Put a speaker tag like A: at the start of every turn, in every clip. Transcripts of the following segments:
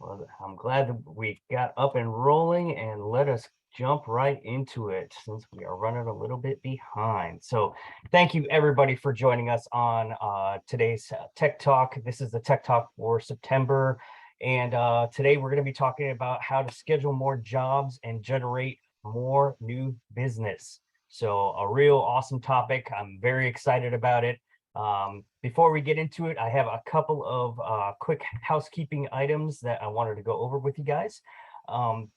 A: Well, I'm glad that we got up and rolling and let us jump right into it since we are running a little bit behind. So, thank you everybody for joining us on today's Tech Talk. This is the Tech Talk for September. And today we're going to be talking about how to schedule more jobs and generate more new business. So, a real awesome topic. I'm very excited about it. Before we get into it, I have a couple of quick housekeeping items that I wanted to go over with you guys. Um,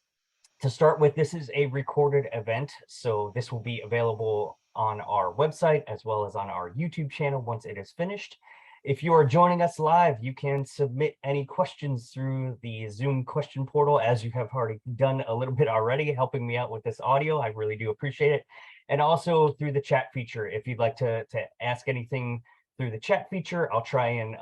A: to start with, this is a recorded event, so this will be available on our website as well as on our YouTube channel once it is finished. If you are joining us live, you can submit any questions through the Zoom question portal, as you have already done a little bit already, helping me out with this audio. I really do appreciate it. And also through the chat feature, if you'd like to ask anything through the chat feature, I'll try and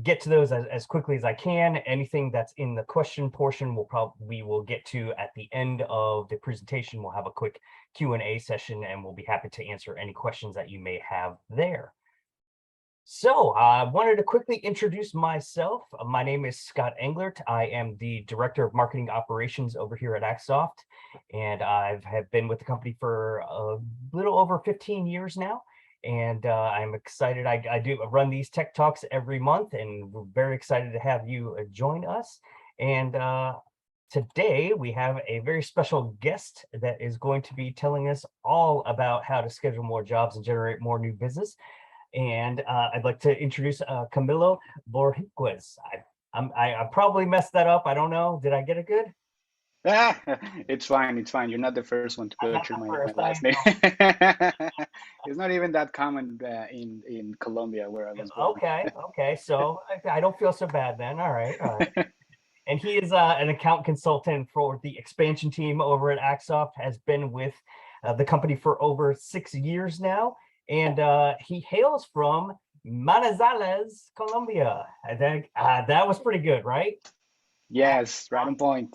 A: get to those as quickly as I can. Anything that's in the question portion we will get to at the end of the presentation. We'll have a quick Q&A session and we'll be happy to answer any questions that you may have there. So I wanted to quickly introduce myself. My name is Scott Englert. I am the Director of Marketing Operations over here at Axsoft, and I have been with the company for a little over 15 years now. And I'm excited. I do run these Tech Talks every month, and we're very excited to have you join us. And today we have a very special guest that is going to be telling us all about how to schedule more jobs and generate more new business. And I'd like to introduce Camilo Borjiquez. I probably messed that up. I don't know. Did I get it good?
B: Ah, it's fine. It's fine. You're not the first one to
A: I'm not
B: butcher
A: the
B: my
A: first. I
B: last name.
A: am.
B: It's not even that common in Colombia where I was born.
A: Okay. So I don't feel so bad then. All right, all right. And he is an account consultant for the expansion team over at Axsoft. Has been with the company for over 6 years now, and he hails from Manizales, Colombia. I think that was pretty good, right?
B: Yes, right on point.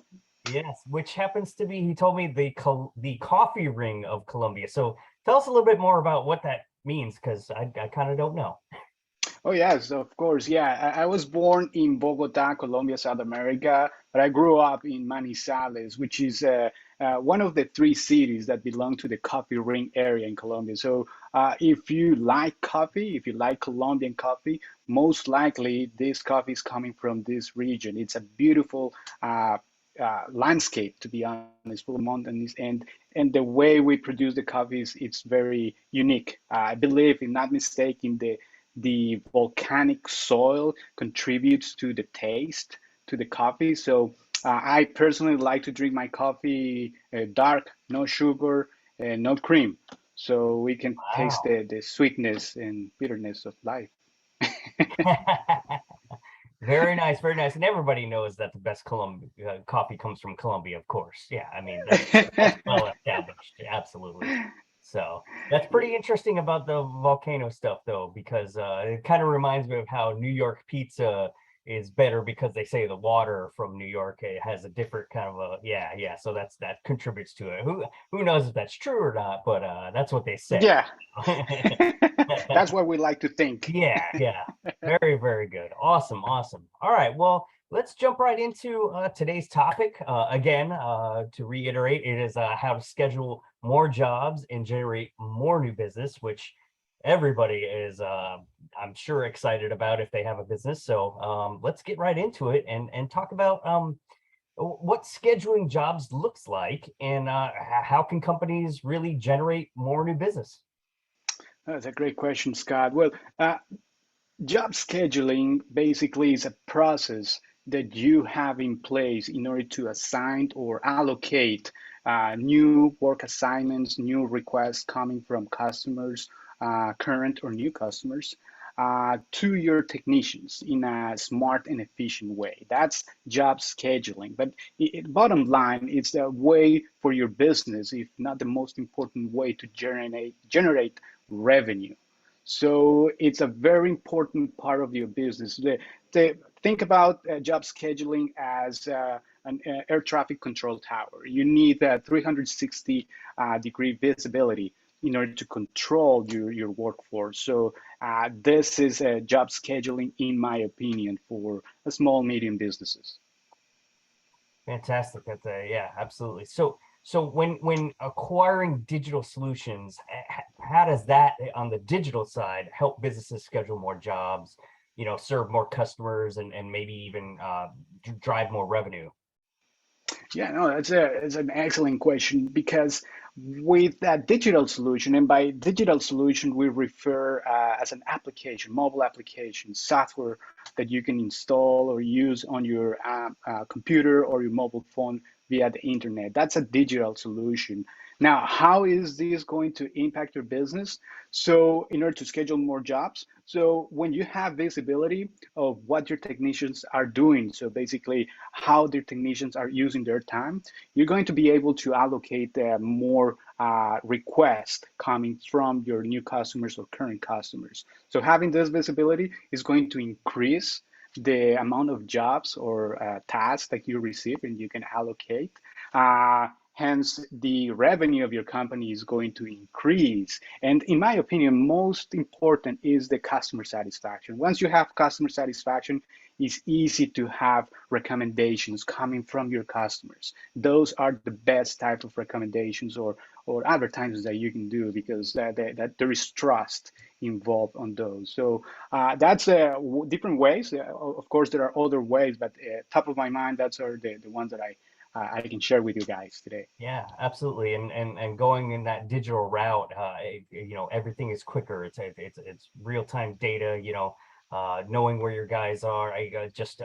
A: Yes, which happens to be, he told me, the coffee ring of Colombia. So tell us a little bit more about what that means, because I kind of don't know.
B: Oh, yes, of course. Yeah, I was born in Bogota, Colombia, South America, but I grew up in Manizales, which is one of the three cities that belong to the coffee ring area in Colombia. So if you like coffee, if you like Colombian coffee, most likely this coffee is coming from this region. It's a beautiful landscape, to be honest, full of mountains, and the way we produce the coffee is it's very unique. I believe, if not mistaken, the volcanic soil contributes to the taste to the coffee. So I personally like to drink my coffee dark, no sugar, and no cream, so we can taste
A: Wow.
B: the sweetness and bitterness of life.
A: Very nice, very nice. And everybody knows that the best Colombia coffee comes from Colombia, of course. Yeah, I mean that's well established. Absolutely. So that's
B: Yeah.
A: pretty interesting about the volcano stuff, though, because it kind of reminds me of how New York pizza is better because they say the water from New York has a different kind of a yeah. So that contributes to it. Who knows if that's true or not, but that's what they say.
B: Yeah. That's what we like to think.
A: Yeah. Very, very good. Awesome, awesome. All right, well, let's jump right into today's topic. Again, to reiterate, it is how to schedule more jobs and generate more new business, which everybody is, I'm sure, excited about if they have a business. So let's get right into it and talk about what scheduling jobs looks like and how can companies really generate more new business.
B: That's a great question, Scott. Well, job scheduling basically is a process that you have in place in order to assign or allocate new work assignments, new requests coming from customers, current or new customers, to your technicians in a smart and efficient way. That's job scheduling. But bottom line, it's a way for your business, if not the most important way, to generate revenue. So it's a very important part of your business. Think about job scheduling as an air traffic control tower. You need a 360 degree visibility in order to control your workforce. So this is job scheduling, in my opinion, for small, medium businesses.
A: Fantastic. That's a, yeah, absolutely. So when acquiring digital solutions, how does that on the digital side help businesses schedule more jobs, serve more customers and maybe even drive more revenue?
B: Yeah, no, it's an excellent question because with that digital solution, and by digital solution we refer as an application, mobile application, software that you can install or use on your computer or your mobile phone via the internet. That's a digital solution. Now, how is this going to impact your business? So, in order to schedule more jobs, so when you have visibility of what your technicians are doing, so basically how their technicians are using their time, you're going to be able to allocate more requests coming from your new customers or current customers. So having this visibility is going to increase the amount of jobs or tasks that you receive and you can allocate. Hence, the revenue of your company is going to increase. And in my opinion, most important is the customer satisfaction. Once you have customer satisfaction, it's easy to have recommendations coming from your customers. Those are the best type of recommendations or advertisements that you can do because that there is trust involved on those. So that's different ways. Of course, there are other ways, but top of my mind, that's are the ones that I can share with you guys today.
A: Yeah, absolutely. And going in that digital route, everything is quicker. It's real-time data, knowing where your guys are. I just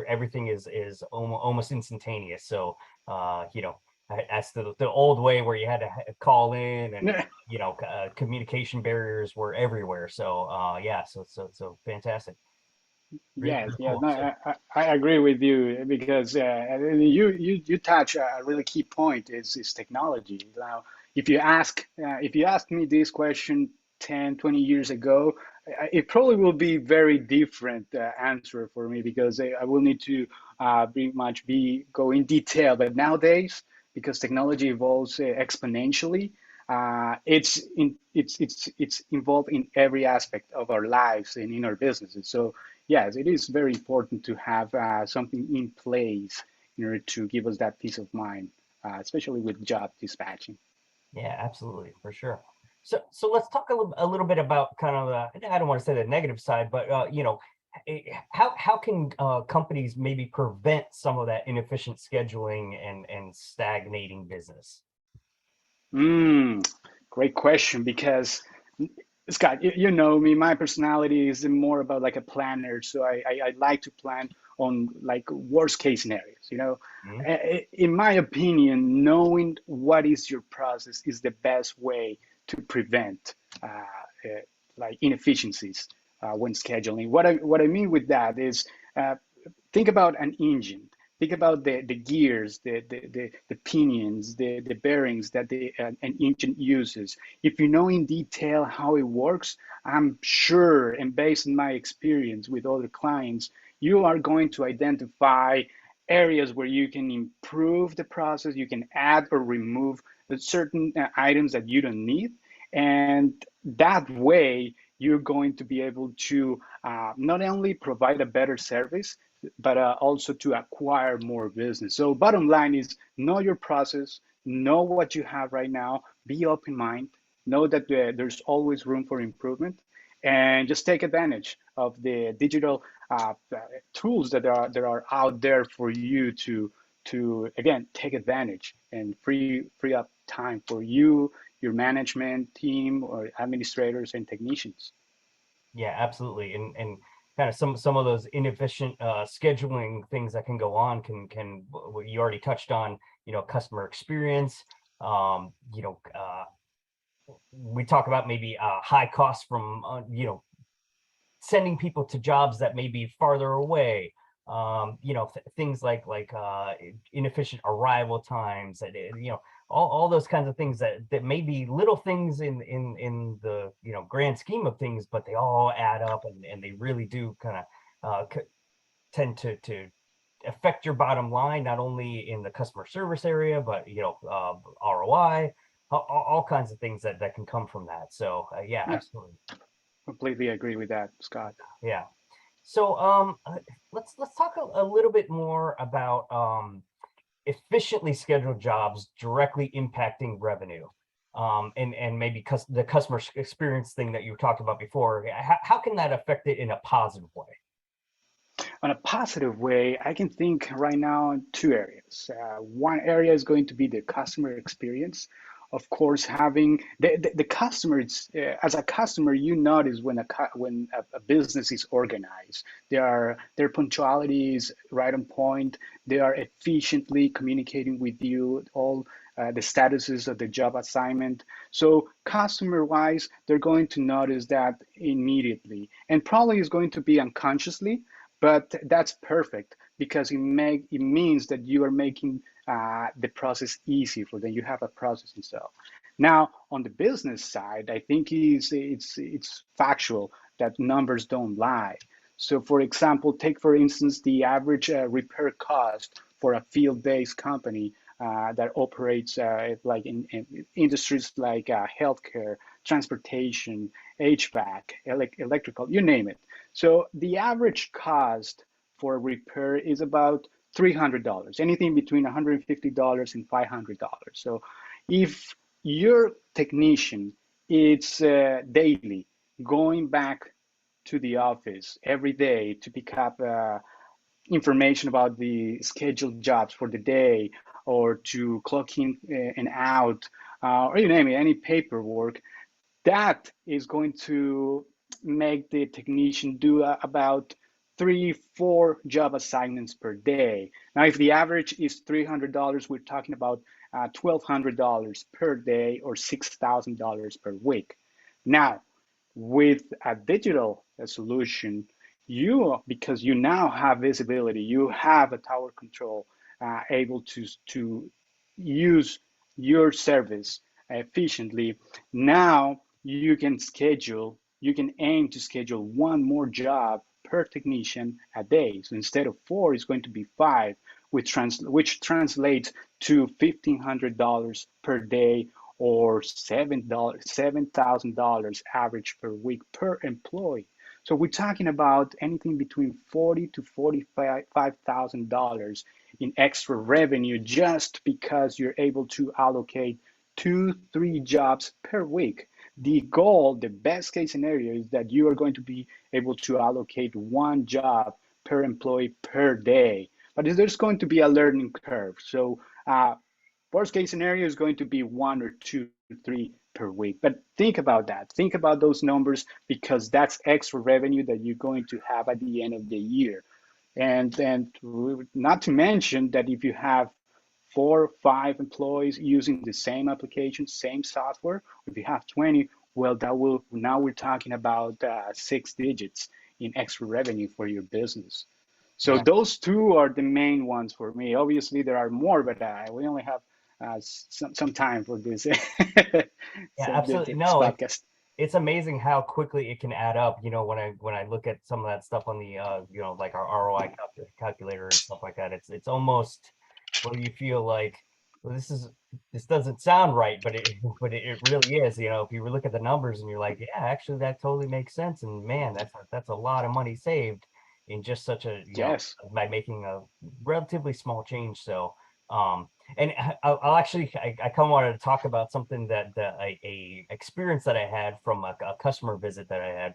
A: everything is almost instantaneous. So, as the old way where you had to call in and communication barriers were everywhere. So, yeah, so fantastic.
B: Yes,
A: Real
B: yes,
A: cool.
B: no,
A: So,
B: I agree with you because you touch a really key point is technology. Now, if you ask me this question 10, 20 years ago, it probably will be very different answer for me because I will need to pretty much be go in detail. But nowadays, because technology evolves exponentially, it's involved in every aspect of our lives and in our businesses. So yes, it is very important to have something in place in order to give us that peace of mind, especially with job dispatching.
A: yeah, absolutely, for sure. So let's talk a little bit about kind of I don't want to say the negative side, but how can companies maybe prevent some of that inefficient scheduling and stagnating business?
B: Mm, great question because Scott, you know me, my personality is more about like a planner. So I like to plan on like worst case scenarios, you know.
A: Mhm.
B: In my opinion, knowing what is your process is the best way to prevent like inefficiencies when scheduling. What I mean with that is uh, think about an engine. Think about the gears, the pinions, the bearings that an engine uses. If you know in detail how it works, I'm sure, and based on my experience with other clients, you are going to identify areas where you can improve the process, you can add or remove certain items that you don't need. And that way, you're going to be able to not only provide a better service, but also to acquire more business. So bottom line is know your process, know what you have right now, be open mind, know that there's always room for improvement, and just take advantage of the digital tools that are out there for you to again take advantage and free up time for you, your management team, or administrators and technicians.
A: Yeah, absolutely. And kind of some of those inefficient scheduling things that can go on can what you already touched on, customer experience. We talk about maybe high costs from sending people to jobs that may be farther away. Things like inefficient arrival times, and all those kinds of things that may be little things in the grand scheme of things, but they all add up and they really do kind of tend to affect your bottom line, not only in the customer service area, but ROI, all kinds of things that can come from that. So yeah,
B: Yeah,
A: absolutely.
B: completely agree with that, Scott.
A: Yeah. So let's talk a little bit more about efficiently schedule jobs directly impacting revenue. And maybe the customer experience thing that you talked about before, how can that affect it in a positive way?
B: On a positive way, I can think right now in two areas. One area is going to be the customer experience. Of course, having the customers, as a customer, you notice when a business is organized. Their punctuality is right on point. They are efficiently communicating with you all the statuses of the job assignment. So customer wise, they're going to notice that immediately, and probably is going to be unconsciously, but that's perfect because it means that you are making the process easy for them. You have a process itself. Now, on the business side, I think it's factual that numbers don't lie. So, for example, take for instance the average repair cost for a field-based company that operates like in industries like healthcare, transportation, HVAC, electrical, you name it. So the average cost for a repair is about $300, anything between $150 and $500. So if your technician is daily going back to the office every day to pick up information about the scheduled jobs for the day or to clock in and out, or you name it, any paperwork, that is going to make the technician do about 3, 4 job assignments per day. Now, if the average is $300, we're talking about $1,200 per day or $6,000 per week. Now, with a digital solution, because you now have visibility, you have a tower control, able to use your service efficiently. Now you can aim to schedule one more job per technician a day. So instead of 4, it's going to be 5, which translates to $1,500 per day or $7,000 average per week per employee. So we're talking about anything between $40,000 to $45,000 in extra revenue just because you're able to allocate 2, 3 jobs per week. The goal, the best case scenario is that you are going to be able to allocate one job per employee per day. But there's going to be a learning curve. So worst case scenario is going to be 1 or 2, 3 per week. But think about that. Think about those numbers because that's extra revenue that you're going to have at the end of the year. And not to mention that if you have 4 or 5 employees using the same application, same software, if you have 20, well, that will now we're talking about 6 digits in extra revenue for your business. So
A: Yeah.
B: those two are the main ones for me. Obviously, there are more, but we only have some time for this,
A: Yeah,
B: so
A: absolutely.
B: this
A: No,
B: podcast.
A: it's amazing how quickly it can add up. When I look at some of that stuff on the like our ROI calculator and stuff like that, it's almost where you feel like, well, this doesn't sound right, but it really is. If you look at the numbers and you're like, yeah, actually that totally makes sense. And man, that's a lot of money saved in just such a,
B: Yes.
A: by making a relatively small change. So um and I'll actually, I kind of wanted to talk about something that a experience that I had from a customer visit that I had.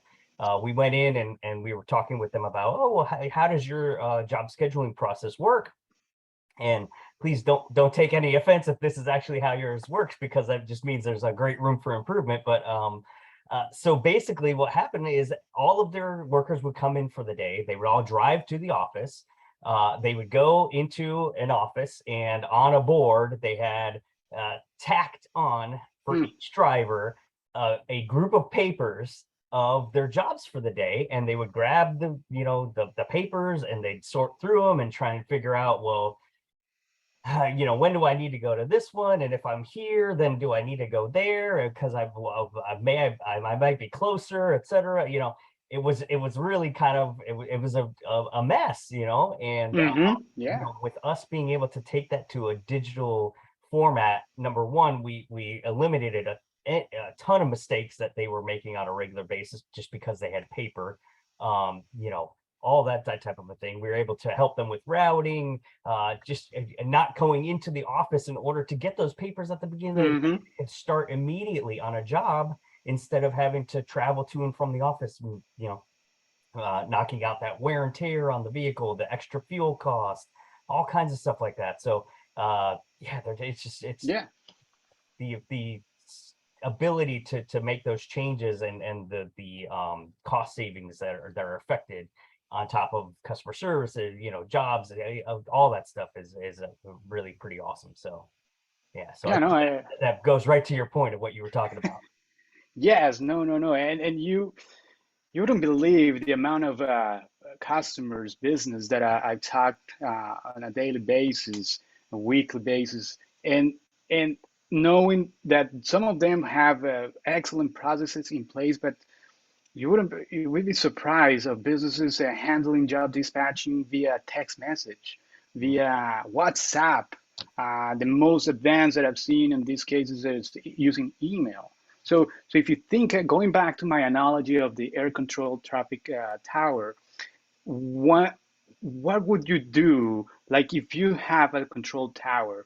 A: We went in and we were talking with them about, oh, well, how does your job scheduling process work? And please don't take any offense if this is actually how yours works, because that just means there's a great room for improvement. But so basically, what happened is all of their workers would come in for the day. They would all drive to the office. They would go into an office, and on a board they had tacked on for
B: Mm,
A: each driver a group of papers of their jobs for the day, and they would grab the papers and they'd sort through them and try and figure out, well, when do I need to go to this one? And if I'm here, then do I need to go there? Because I might be closer, etc. It was really kind of, it was a mess, and
B: yeah.
A: with us being able to take that to a digital format, number one, we eliminated a ton of mistakes that they were making on a regular basis just because they had paper. Um, you know, all that type of a thing. We were able to help them with routing, just and not going into the office in order to get those papers at the beginning of the day.
B: Hmm.
A: They could start immediately on a job instead of having to travel to and from the office, and, knocking out that wear and tear on the vehicle, the extra fuel cost, all kinds of stuff like that. So yeah, it's
B: Yeah.
A: the ability to make those changes and the cost savings that are affected on top of customer service, jobs, of all that stuff is really pretty awesome. So yeah, so I
B: Yeah, no,
A: think that goes right to your point of what you were talking about.
B: yes, no, no, no. And you wouldn't believe the amount of customers, business that I talked on a daily basis, a weekly basis, and and knowing that some of them have excellent processes in place, but you would be surprised of businesses handling job dispatching via text message,
A: Mm.
B: via WhatsApp. The most advanced that I've seen in these cases is using email. So if you think, going back to my analogy of the air control traffic tower, what what would you do like if you have a control tower?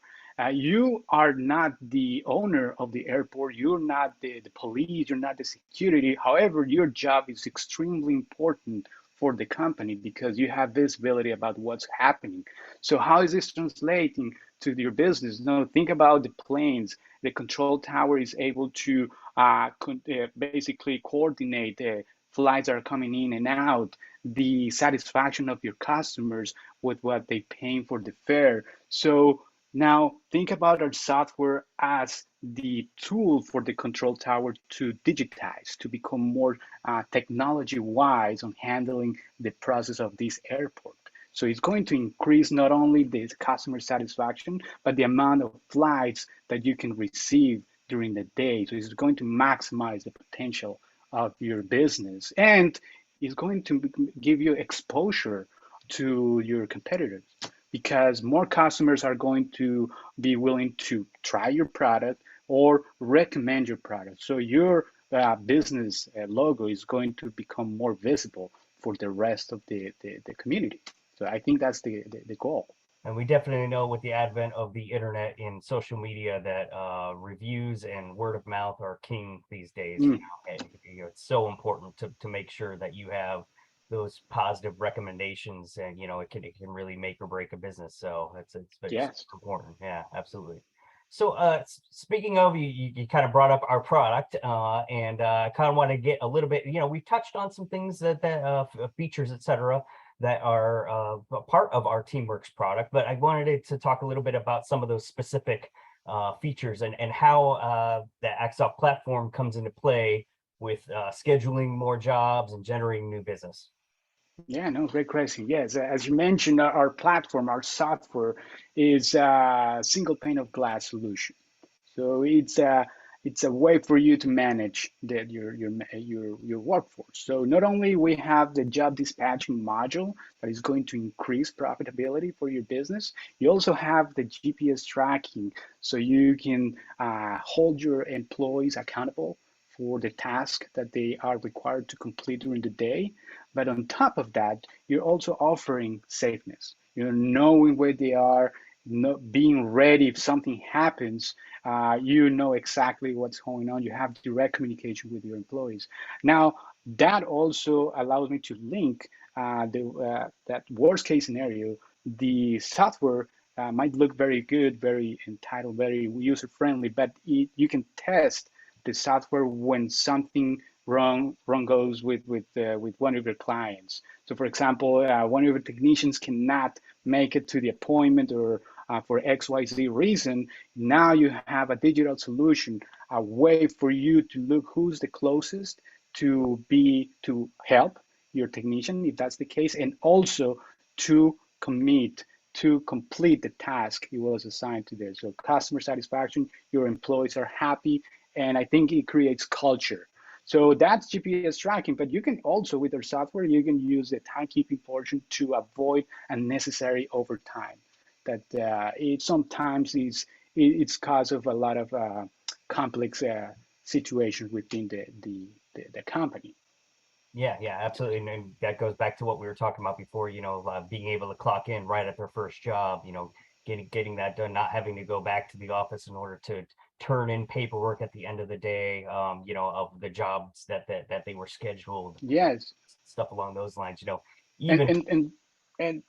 B: You are not the owner of the airport, you're not the police, you're not the security. However, your job is extremely important for the company because you have visibility about what's happening. So how is this translating to your business? No, think about the planes. The control tower is able to basically coordinate flights that are coming in and out, the satisfaction of your customers with what they paying for the fare. So now think about our software as the tool for the control tower to digitize, to become more technology wise on handling the process of this airport. So it's going to increase not only the customer satisfaction, but the amount of flights that you can receive during the day. So it's going to maximize the potential of your business. And is going to give you exposure to your competitors because more customers are going to be willing to try your product or recommend your product. So your business logo is going to become more visible for the rest of the community. So I think that's the goal.
A: And we definitely know with the advent of the internet and social media that reviews and word of mouth are king these days.
B: Mm,
A: And, it's so important to make sure that you have those positive recommendations, and it can really make or break a business. So it's very super
B: yes.
A: important. Yeah, absolutely. So speaking of, you kind of brought up our product, and I kind of want to get a little bit. We touched on some things that features, etc., that are a part of our Teamworks product, but I wanted to talk a little bit about some of those specific features and how the Axop platform comes into play with scheduling more jobs and generating new business.
B: Yeah, no, great question. Yes, as you mentioned, our platform, our software is a single pane of glass solution. So it's a way for you to manage your workforce. So not only we have the job dispatching module that is going to increase profitability for your business, you also have the GPS tracking, so you can hold your employees accountable for the task that they are required to complete during the day. But on top of that, you're also offering safeness. You're knowing where they are, being ready if something happens. You know exactly what's going on. You have direct communication with your employees. Now, that also allows me to link that worst case scenario. The software might look very good, very entitled, very user friendly, but you can test the software when something wrong goes with one of your clients. So, for example, one of your technicians cannot make it to the appointment or for XYZ reason. Now you have a digital solution, a way for you to look who's the closest to help your technician if that's the case, and also to commit to complete the task it was assigned to them. So customer satisfaction, your employees are happy, and I think it creates culture. So that's GPS tracking, but you can also, with our software, you can use the timekeeping portion to avoid unnecessary overtime. That it sometimes it's cause of a lot of complex situations within the company.
A: Yeah, absolutely. And that goes back to what we were talking about before, being able to clock in right at their first job, getting that done, not having to go back to the office in order to turn in paperwork at the end of the day, of the jobs that they were scheduled,
B: Yes,
A: stuff along those lines,
B: and
A: even
B: and and and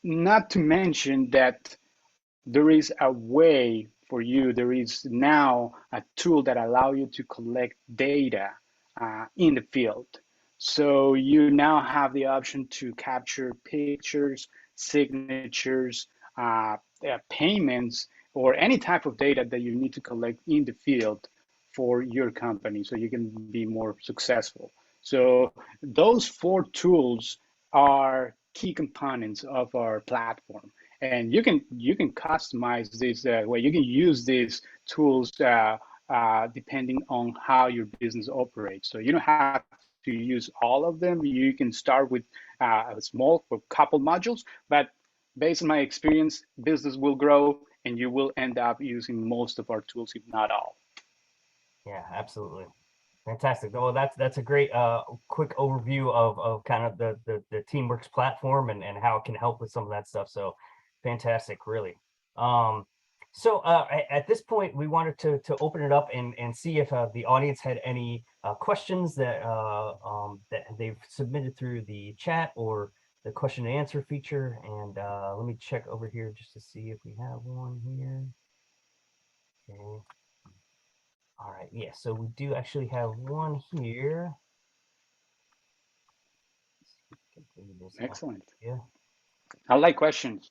B: not to mention that there is a way for you. There is now a tool that allow you to collect data in the field. So you now have the option to capture pictures, signatures, payments, or any type of data that you need to collect in the field for your company so you can be more successful. So those four tools are key components of our platform, and you can customize this way. You can use these tools depending on how your business operates. So you don't have to use all of them. You can start with a small or couple modules, but based on my experience, business will grow and you will end up using most of our tools, if not all.
A: yeah, absolutely. Fantastic. Well, that's a great quick overview of kind of the Teamworks platform and how it can help with some of that stuff. So fantastic, really. Um, so at this point, we wanted to open it up and see if the audience had any questions that they've submitted through the chat or the question and answer feature. And let me check over here just to see if we have one here. Okay. All right. Yeah. So we do actually have one here. Continue this up.
B: Excellent.
A: Yeah.
B: I like questions.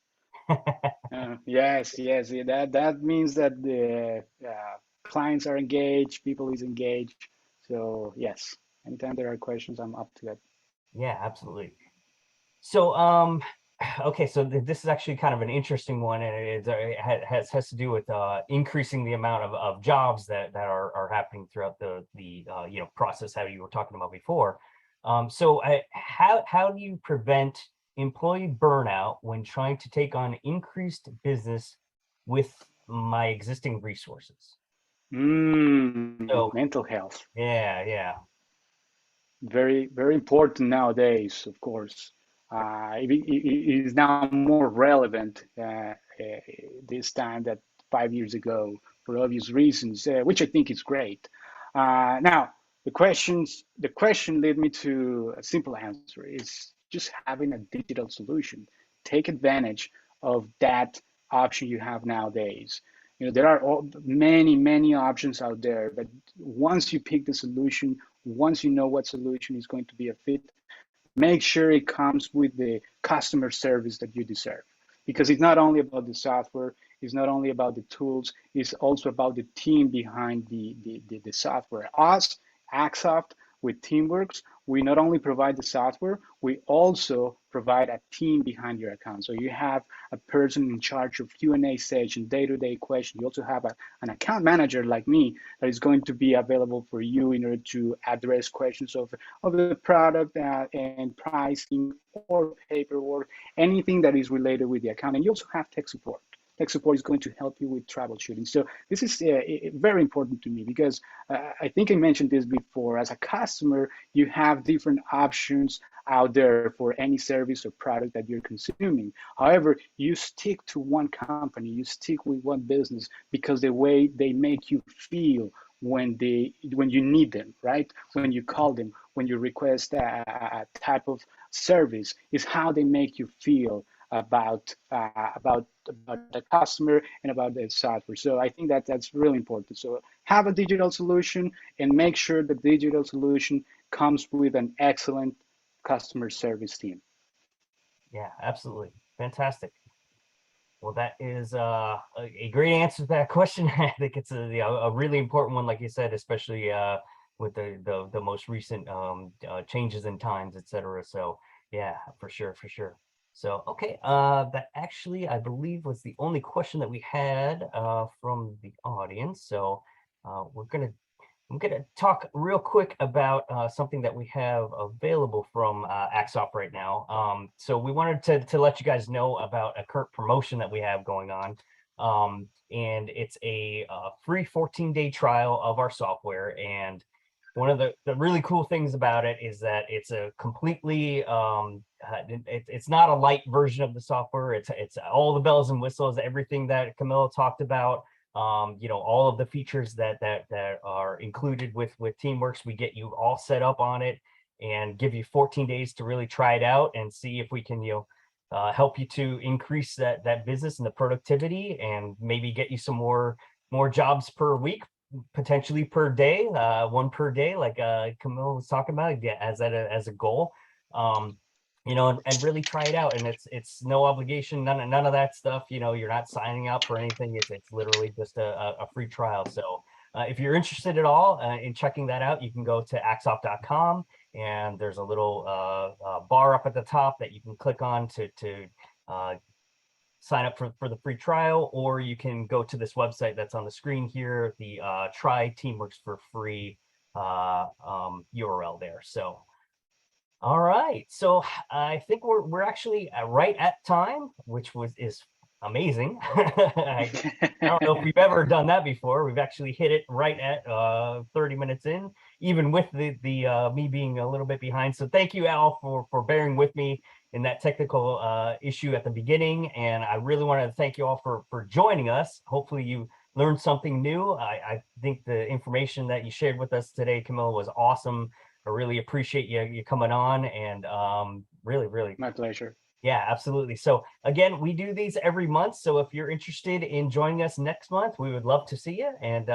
B: Yes, yes. Yeah, that means that the clients are engaged, people is engaged. So yes, anytime there are questions, I'm up to it.
A: Yeah, absolutely. So, okay, so this is actually kind of an interesting one, and it has to do with increasing the amount of jobs that are happening throughout the process how you were talking about before. So, how do you prevent employee burnout when trying to take on increased business with my existing resources? So,
B: Mental health.
A: yeah,
B: Very, very important nowadays, of course. It is now more relevant this time that 5 years ago for obvious reasons, which I think is great. Now, the question led me to a simple answer: is just having a digital solution. Take advantage of that option you have nowadays. There are many options out there, but once you pick the solution, once you know what solution is going to be a fit, make sure it comes with the customer service that you deserve. Because it's not only about the software, it's not only about the tools, it's also about the team behind the software. Us, Axoft, with Teamworks, we not only provide the software, we also provide a team behind your account. So you have a person in charge of Q&A session, day-to-day questions. You also have an account manager like me that is going to be available for you in order to address questions of the product and pricing or paperwork, anything that is related with the account. And you also have tech support. Tech support is going to help you with troubleshooting. So this is very important to me because I think I mentioned this before. As a customer, you have different options out there for any service or product that you're consuming. However, you stick to one company, you stick with one business because the way they make you feel when you need them, right? When you call them, when you request a type of service, is how they make you feel about the customer and about the software. So I think that that's really important. So have a digital solution and make sure the digital solution comes with an excellent customer service team.
A: yeah, absolutely. Fantastic. Well, that is a great answer to that question. I think it's a really important one, like you said, especially with the most recent changes in times, etc. So yeah, for sure, for sure. So okay, that actually I believe was the only question that we had from the audience. So I'm going to talk real quick about something that we have available from Axop right now. So we wanted to let you guys know about a current promotion that we have going on. And it's a free 14-day trial of our software. And one of the really cool things about it is that it's a completely it's not a light version of the software. It's all the bells and whistles, everything that Camilla talked about. All of the features that are included with Teamworks. We get you all set up on it and give you 14 days to really try it out and see if we can help you to increase that business and the productivity, and maybe get you some more jobs per week, potentially per day, one per day, like Camille was talking about, yeah, as a goal. Um, and really try it out. And it's no obligation, none of that stuff. You're not signing up for anything. It's literally just a free trial. So if you're interested at all in checking that out, you can go to axop.com, and there's a little bar up at the top that you can click on to uh, sign up for the free trial, or you can go to this website that's on the screen here, the try Teamworks for free URL there. So all right, so I think we're actually right at time, which is amazing. I don't know if we've ever done that before. We've actually hit it right at 30 minutes in, even with the me being a little bit behind. So thank you, Al, for bearing with me in that technical issue at the beginning. And I really want to thank you all for joining us. Hopefully you learned something new. I think the information that you shared with us today, Camilla, was awesome. I really appreciate you coming on, and really,
B: My pleasure.
A: yeah, absolutely. So again, we do these every month. So if you're interested in joining us next month, we would love to see you, and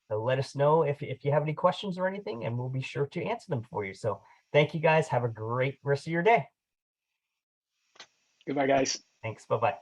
A: let us know if you have any questions or anything, and we'll be sure to answer them for you. So thank you guys. Have a great rest of your day.
B: Goodbye, guys.
A: Thanks. Bye-bye.